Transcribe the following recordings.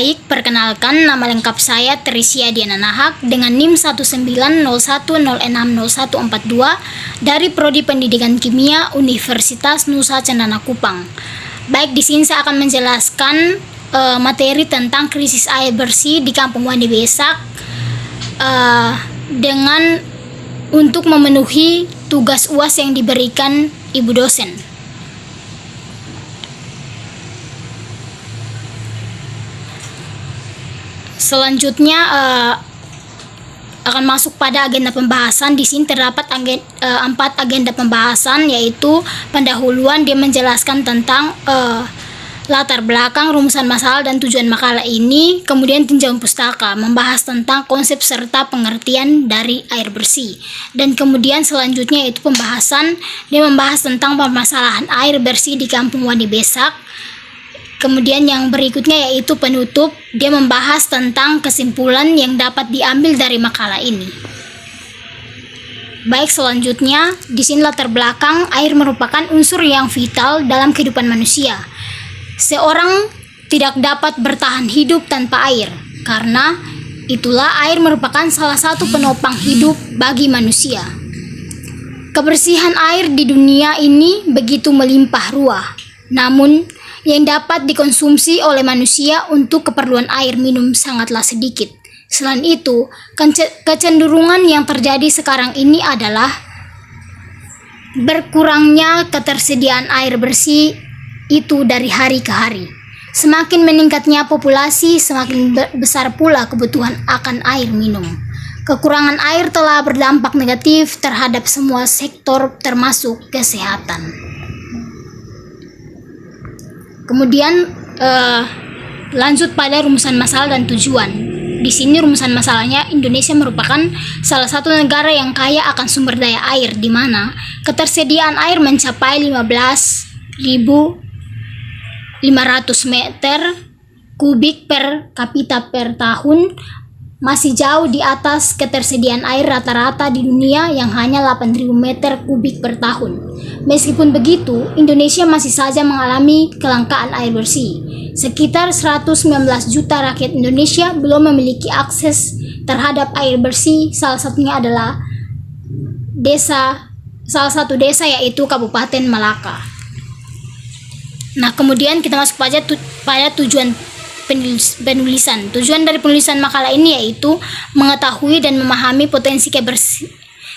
Baik, perkenalkan nama lengkap saya Trisia Diana Nahak dengan NIM 19010606142 dari Prodi Pendidikan Kimia Universitas Nusa Cendana Kupang. Baik, di sini saya akan menjelaskan materi tentang krisis air bersih di Kampung Wani Besak dengan untuk memenuhi tugas UAS yang diberikan Ibu dosen. Selanjutnya akan masuk pada agenda pembahasan. Di sini terdapat 4 agenda pembahasan, yaitu pendahuluan, dia menjelaskan tentang latar belakang, rumusan masalah dan tujuan makalah ini. Kemudian tinjauan pustaka membahas tentang konsep serta pengertian dari air bersih. Dan kemudian selanjutnya itu pembahasan, dia membahas tentang permasalahan air bersih di Kampung Wani Besak. Kemudian yang berikutnya yaitu penutup, dia membahas tentang kesimpulan yang dapat diambil dari makalah ini. Baik, selanjutnya di sini latar belakang, air merupakan unsur yang vital dalam kehidupan manusia. Seorang tidak dapat bertahan hidup tanpa air, karena itulah air merupakan salah satu penopang hidup bagi manusia. Kebersihan air di dunia ini begitu melimpah ruah, namun yang dapat dikonsumsi oleh manusia untuk keperluan air minum sangatlah sedikit. Selain itu, kecenderungan yang terjadi sekarang ini adalah berkurangnya ketersediaan air bersih itu dari hari ke hari. Semakin meningkatnya populasi, semakin besar pula kebutuhan akan air minum. Kekurangan air telah berdampak negatif terhadap semua sektor termasuk kesehatan. Kemudian lanjut pada rumusan masalah dan tujuan. Di sini rumusan masalahnya, Indonesia merupakan salah satu negara yang kaya akan sumber daya air, di mana ketersediaan air mencapai 15.500 meter kubik per kapita per tahun, masih jauh di atas ketersediaan air rata-rata di dunia yang hanya 8.000 meter kubik per tahun. Meskipun begitu, Indonesia masih saja mengalami kelangkaan air bersih. Sekitar 119 juta rakyat Indonesia belum memiliki akses terhadap air bersih. Salah satunya adalah salah satu desa yaitu Kabupaten Malaka. Nah, kemudian kita masuk pada tujuan penulisan. Tujuan dari penulisan makalah ini yaitu mengetahui dan memahami potensi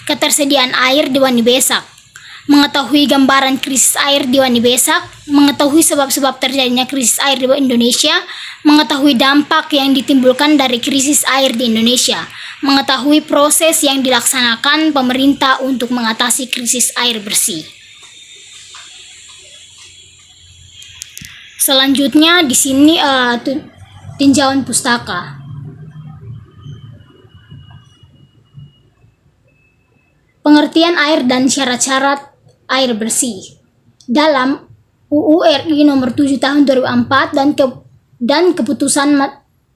ketersediaan air di Wani Besak, mengetahui gambaran krisis air di Wani Besak, mengetahui sebab-sebab terjadinya krisis air di Indonesia, mengetahui dampak yang ditimbulkan dari krisis air di Indonesia, mengetahui proses yang dilaksanakan pemerintah untuk mengatasi krisis air bersih. Selanjutnya di sini tinjauan pustaka. Pengertian air dan syarat-syarat air bersih. Dalam UU RI nomor 7 tahun 2004 dan keputusan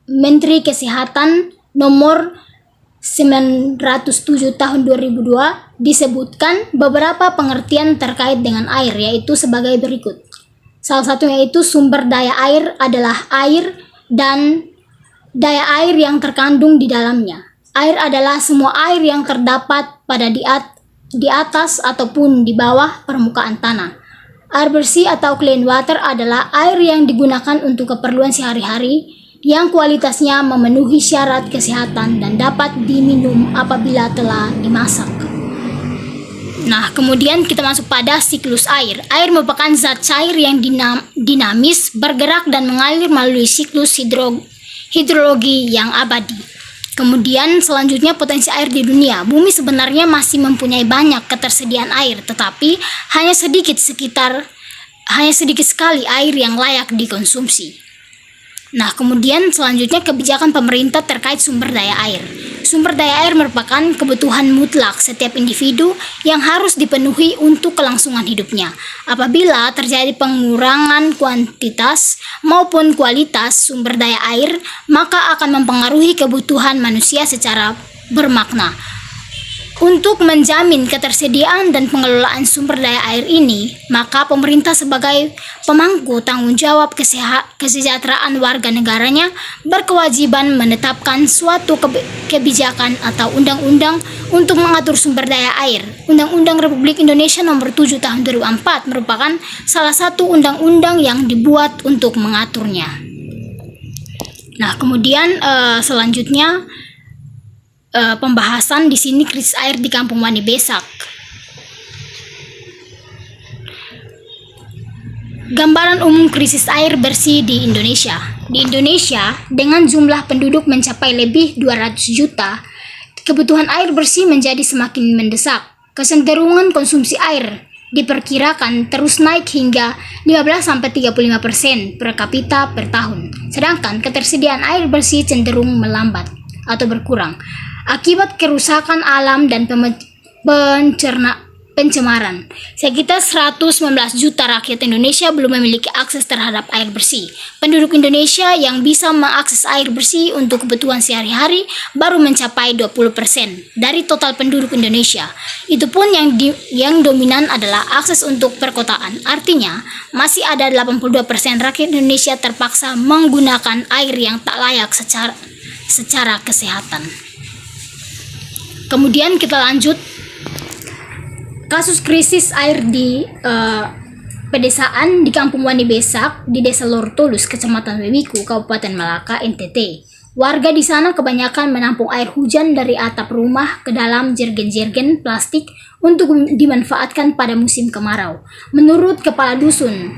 Menteri Kesehatan nomor 907 tahun 2002 disebutkan beberapa pengertian terkait dengan air, yaitu sebagai berikut. Salah satunya yaitu sumber daya air adalah air dan daya air yang terkandung di dalamnya. Air adalah semua air yang terdapat pada di atas ataupun di bawah permukaan tanah. Air bersih atau clean water adalah air yang digunakan untuk keperluan sehari-hari yang kualitasnya memenuhi syarat kesehatan dan dapat diminum apabila telah dimasak. Nah, kemudian kita masuk pada siklus air. Air merupakan zat cair yang dinamis, bergerak dan mengalir melalui siklus hidrologi yang abadi. Kemudian selanjutnya potensi air di dunia. Bumi sebenarnya masih mempunyai banyak ketersediaan air, tetapi hanya sedikit sekali air yang layak dikonsumsi. Nah, kemudian selanjutnya kebijakan pemerintah terkait sumber daya air. Sumber daya air merupakan kebutuhan mutlak setiap individu yang harus dipenuhi untuk kelangsungan hidupnya. Apabila terjadi pengurangan kuantitas maupun kualitas sumber daya air, maka akan mempengaruhi kebutuhan manusia secara bermakna. Untuk menjamin ketersediaan dan pengelolaan sumber daya air ini, maka pemerintah sebagai pemangku tanggung jawab kesejahteraan warga negaranya berkewajiban menetapkan suatu kebijakan atau undang-undang untuk mengatur sumber daya air. Undang-Undang Republik Indonesia Nomor 7 Tahun 2004 merupakan salah satu undang-undang yang dibuat untuk mengaturnya. Nah, kemudian selanjutnya pembahasan di sini krisis air di Kampung Wani Besak. Gambaran umum krisis air bersih di Indonesia. Di Indonesia, dengan jumlah penduduk mencapai lebih 200 juta, kebutuhan air bersih menjadi semakin mendesak. Kecenderungan konsumsi air diperkirakan terus naik hingga 15-35% per kapita per tahun. Sedangkan ketersediaan air bersih cenderung melambat atau berkurang akibat kerusakan alam dan pencemaran. Sekitar 119 juta rakyat Indonesia belum memiliki akses terhadap air bersih. Penduduk Indonesia yang bisa mengakses air bersih untuk kebutuhan sehari-hari baru mencapai 20% dari total penduduk Indonesia. Itu pun yang dominan adalah akses untuk perkotaan. Artinya, masih ada 82% rakyat Indonesia terpaksa menggunakan air yang tak layak secara kesehatan. Kemudian kita lanjut kasus krisis air di pedesaan di Kampung Wani Besak di Desa Lortolus, Kecamatan Wewiku, Kabupaten Malaka, NTT. Warga di sana kebanyakan menampung air hujan dari atap rumah ke dalam jergen-jergen plastik untuk dimanfaatkan pada musim kemarau. Menurut Kepala Dusun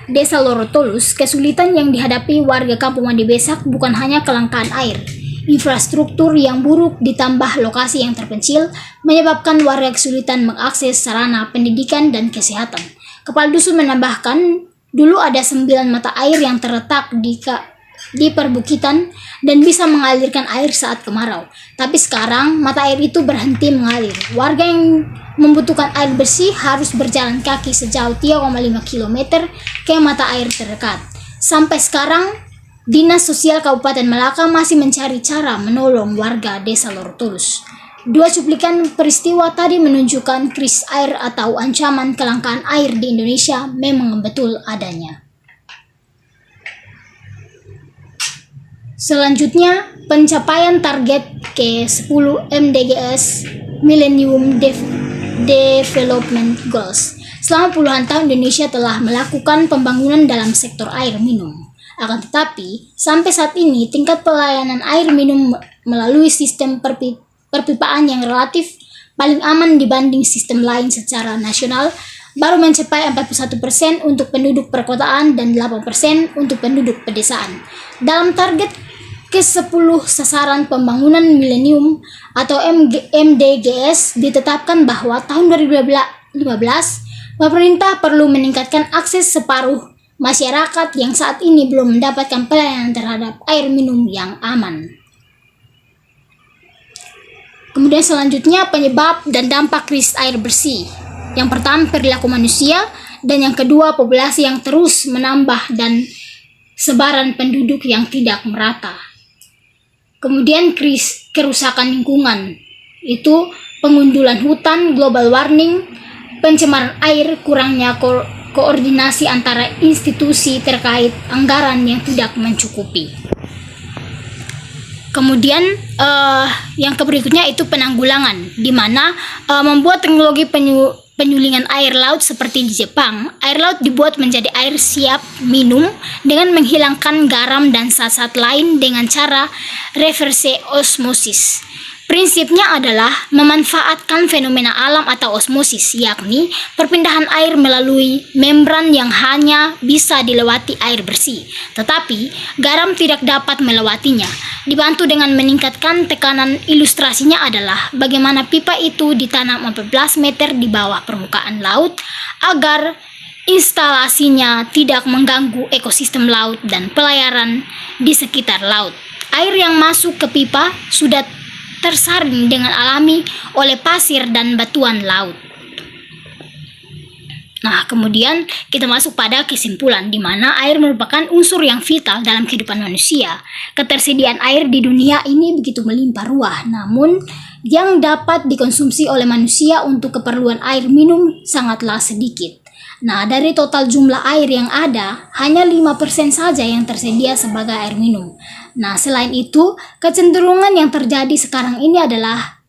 Desa Lortolus, kesulitan yang dihadapi warga Kampung Wani Besak bukan hanya kelangkaan air. Infrastruktur yang buruk ditambah lokasi yang terpencil menyebabkan warga kesulitan mengakses sarana pendidikan dan kesehatan. Kepala Dusun menambahkan, dulu ada 9 mata air yang terletak di perbukitan dan bisa mengalirkan air saat kemarau. Tapi sekarang mata air itu berhenti mengalir. Warga yang membutuhkan air bersih harus berjalan kaki sejauh 3,5 km ke mata air terdekat. Sampai sekarang, Dinas Sosial Kabupaten Malaka masih mencari cara menolong warga Desa Lortolus. Dua cuplikan peristiwa tadi menunjukkan krisis air atau ancaman kelangkaan air di Indonesia memang betul adanya. Selanjutnya, pencapaian target ke-10 MDGs Millennium Development Goals. Selama puluhan tahun Indonesia telah melakukan pembangunan dalam sektor air minum. Akan tetapi, sampai saat ini tingkat pelayanan air minum melalui sistem perpipaan yang relatif paling aman dibanding sistem lain secara nasional baru mencapai 41% untuk penduduk perkotaan dan 8% untuk penduduk pedesaan. Dalam target ke-10 sasaran pembangunan milenium atau MDGs ditetapkan bahwa tahun 2015 pemerintah perlu meningkatkan akses separuh masyarakat yang saat ini belum mendapatkan pelayanan terhadap air minum yang aman. Kemudian selanjutnya penyebab dan dampak krisis air bersih. Yang pertama perilaku manusia dan yang kedua populasi yang terus menambah dan sebaran penduduk yang tidak merata. Kemudian kerusakan lingkungan, itu pengundulan hutan, global warming, pencemaran air, kurangnya koordinasi antara institusi terkait, anggaran yang tidak mencukupi. Kemudian yang berikutnya itu penanggulangan, di mana membuat teknologi penyulingan air laut seperti di Jepang. Air laut dibuat menjadi air siap minum dengan menghilangkan garam dan zat-zat lain dengan cara reverse osmosis. Prinsipnya adalah memanfaatkan fenomena alam atau osmosis, yakni perpindahan air melalui membran yang hanya bisa dilewati air bersih, tetapi garam tidak dapat melewatinya. Dibantu dengan meningkatkan tekanan, ilustrasinya adalah bagaimana pipa itu ditanam 14 meter di bawah permukaan laut agar instalasinya tidak mengganggu ekosistem laut dan pelayaran di sekitar laut. Air yang masuk ke pipa sudah tersaring dengan alami oleh pasir dan batuan laut. Nah, kemudian kita masuk pada kesimpulan di mana air merupakan unsur yang vital dalam kehidupan manusia. Ketersediaan air di dunia ini begitu melimpah ruah, namun yang dapat dikonsumsi oleh manusia untuk keperluan air minum sangatlah sedikit. Nah, dari total jumlah air yang ada, hanya 5% saja yang tersedia sebagai air minum. Nah, selain itu, kecenderungan yang terjadi sekarang ini adalah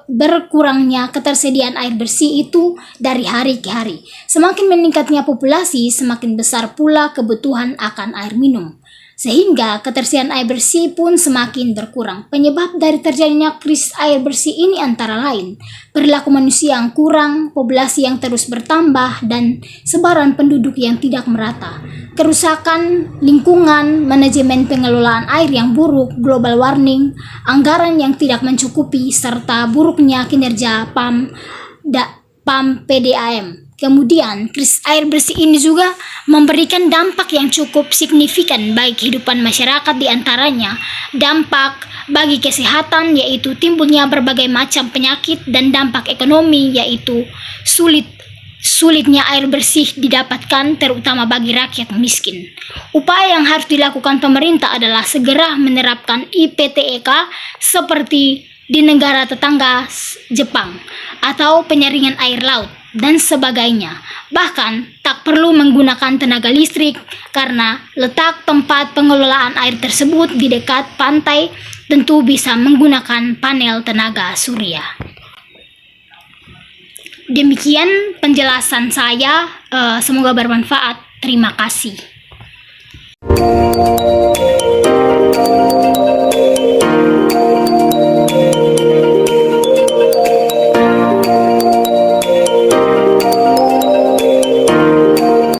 berkurangnya ketersediaan air bersih itu dari hari ke hari. Semakin meningkatnya populasi, semakin besar pula kebutuhan akan air minum. Sehingga ketersediaan air bersih pun semakin berkurang. Penyebab dari terjadinya krisis air bersih ini antara lain perilaku manusia yang kurang, populasi yang terus bertambah, dan sebaran penduduk yang tidak merata. Kerusakan lingkungan, manajemen pengelolaan air yang buruk, global warming, anggaran yang tidak mencukupi, serta buruknya kinerja PAM PDAM. Kemudian, krisis air bersih ini juga memberikan dampak yang cukup signifikan baik kehidupan masyarakat, di antaranya dampak bagi kesehatan yaitu timbulnya berbagai macam penyakit, dan dampak ekonomi yaitu sulitnya air bersih didapatkan terutama bagi rakyat miskin. Upaya yang harus dilakukan pemerintah adalah segera menerapkan IPTEK seperti di negara tetangga Jepang atau penyaringan air laut dan sebagainya. Bahkan tak perlu menggunakan tenaga listrik karena letak tempat pengelolaan air tersebut di dekat pantai, tentu bisa menggunakan panel tenaga surya. Demikian penjelasan saya, semoga bermanfaat. Terima kasih.